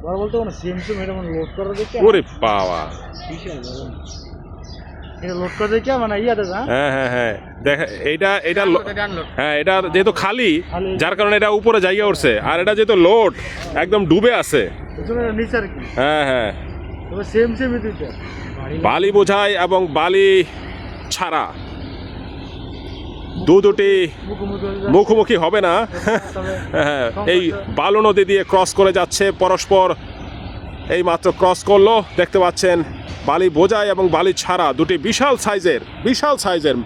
বড় বলতে কোনো সিএমসি ম্যাডাম লোড করে দেখে ওরে বাবা, এটা লোড করে দেখে মানে ইয়াতে না। হ্যাঁ হ্যাঁ হ্যাঁ, দেখ এটা হ্যাঁ, এটা যেহেতু খালি, যার কারণে এটা উপরে জায়গা উঠছে, আর এটা যেহেতু লোড একদম ডুবে আছে। নিচে আর কি। হ্যাঁ হ্যাঁ, তবে সিএমসি বিদ্যুৎ বালি বোঝাই এবং বালি ছাড়া দুটি মুখোমুখি হবে না। হ্যাঁ, এই বালু নদী দিয়ে ক্রস করে যাচ্ছে পরস্পর, এই মাত্র ক্রস করলো। দেখতে পাচ্ছেন বালি বোঝাই এবং বালি ছাড়া দুটি বিশাল সাইজের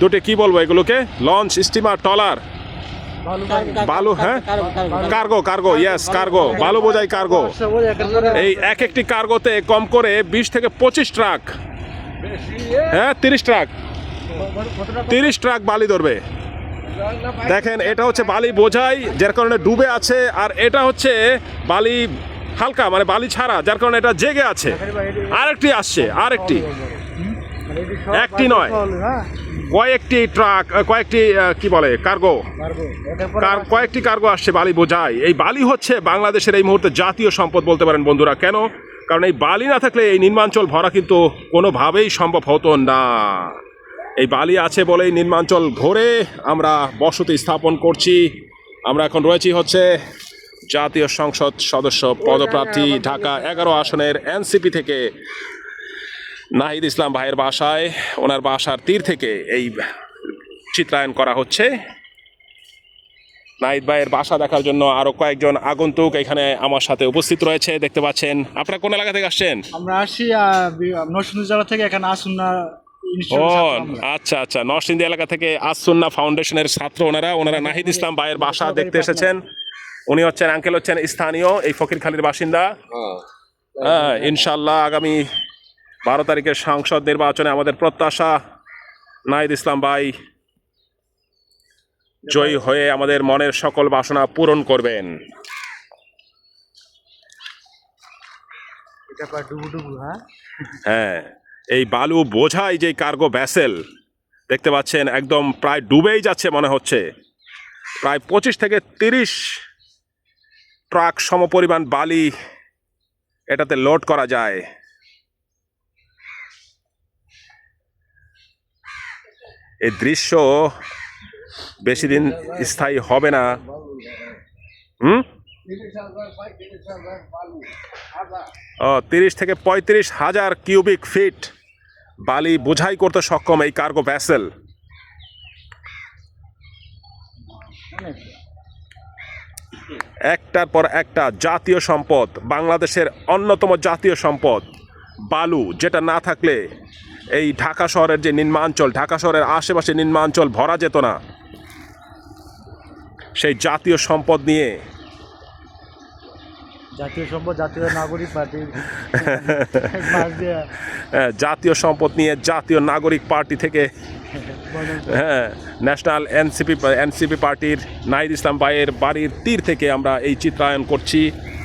দুটি, কি বলবো এগুলোকে, লঞ্চ, স্টিমার, ট্রলার, বালু, হ্যাঁ কার্গো, ইয়েস কার্গো, বালু বোঝাই কার্গো। এই এক একটি কার্গোতে কম করে 20 থেকে 25 ট্রাক, হ্যাঁ 30 ট্রাক বালি ধরবে। দেখেন, এটা হচ্ছে বালি বোঝাই, যার কারণে ডুবে আছে, আর এটা হচ্ছে বালি হালকা, মানে বালি ছাড়া, যার কারণে এটা জেগে আছে। আরেকটি আসছে, একটি নয়, কয়েকটি ট্রাক, কয়েকটি কি বলে কার্গো, কয়েকটি কার্গো আসছে বালি বোঝাই। এই বালি হচ্ছে বাংলাদেশের এই মুহূর্তে জাতীয় সম্পদ বলতে পারেন বন্ধুরা। কেন? কারণ এই বালি না থাকলে এই নির্মাঞ্চল ভরা কিন্তু কোনোভাবেই সম্ভব হতো না। এই বালি আছে বলেই নির্মাঞ্চল ভরে আমরা বসতি স্থাপন করছি। আমরা এখন রয়েছি হচ্ছে জাতীয় সংসদ সদস্য পদপ্রার্থী ঢাকা 11 আসনের এনসিপি থেকে নাহিদ ইসলাম ভাইয়ের বাসায়। ওনার বাসার তীর থেকে এই চিত্রায়ন করা হচ্ছে। নাহিদ ভাইয়ের বাসা দেখার জন্য আরো কয়েকজন আগন্তুক এখানে আমার সাথে উপস্থিত রয়েছে, দেখতে পাচ্ছেন। আপনারা কোন এলাকা থেকে আসছেন? আমরা আসি নরসিংদী জেলা থেকে, এখানে আসুন্না। ও আচ্ছা আচ্ছা, নরসিংদী এলাকা থেকে আসুন্না ফাউন্ডেশনের ছাত্র ওনারা নাহিদ ইসলাম ভাইয়ের বাসা দেখতে এসেছেন। উনি হচ্ছেন, আঙ্কেল হচ্ছেন স্থানীয় এই ফকিরখালীর বাসিন্দা। ইনশাল্লাহ আগামী 12 তারিখের সংসদ নির্বাচনে আমাদের প্রত্যাশা নাহিদ ইসলাম ভাই জয়ী হয়ে আমাদের মনের সকল বাসনা পূরণ করবেন। হ্যাঁ, এই বালু বোঝাই যে কার্গো ভ্যাসেল দেখতে পাচ্ছেন, একদম প্রায় ডুবেই যাচ্ছে মনে হচ্ছে। প্রায় 25 থেকে 30 ট্রাক সমপরিমাণ বালি এটাতে লোড করা যায়। এই দৃশ্য বেশি দিন স্থায়ী হবে না। 30 থেকে 35 হাজার কিউবিক ফিট বালি বোঝাই করতে সক্ষম এই কার্গো ভ্যাসেল। একটার পর একটা জাতীয় সম্পদ, বাংলাদেশের অন্যতম জাতীয় সম্পদ বালু, যেটা না থাকলে এই ঢাকা শহরের যে নিম্নাঞ্চল, ঢাকা শহরের আশেপাশে নিম্নাঞ্চল ভরা যেত না। সেই জাতীয় সম্পদ নিয়ে জাতীয় নাগরিক পার্টির জাতীয় নাগরিক পার্টি থেকে, হ্যাঁ, ন্যাশনাল এনসিপি পার্টির নাহিদ ইসলাম ভাইয়ের বাড়ির তীর থেকে আমরা এই চিত্রায়ন করছি।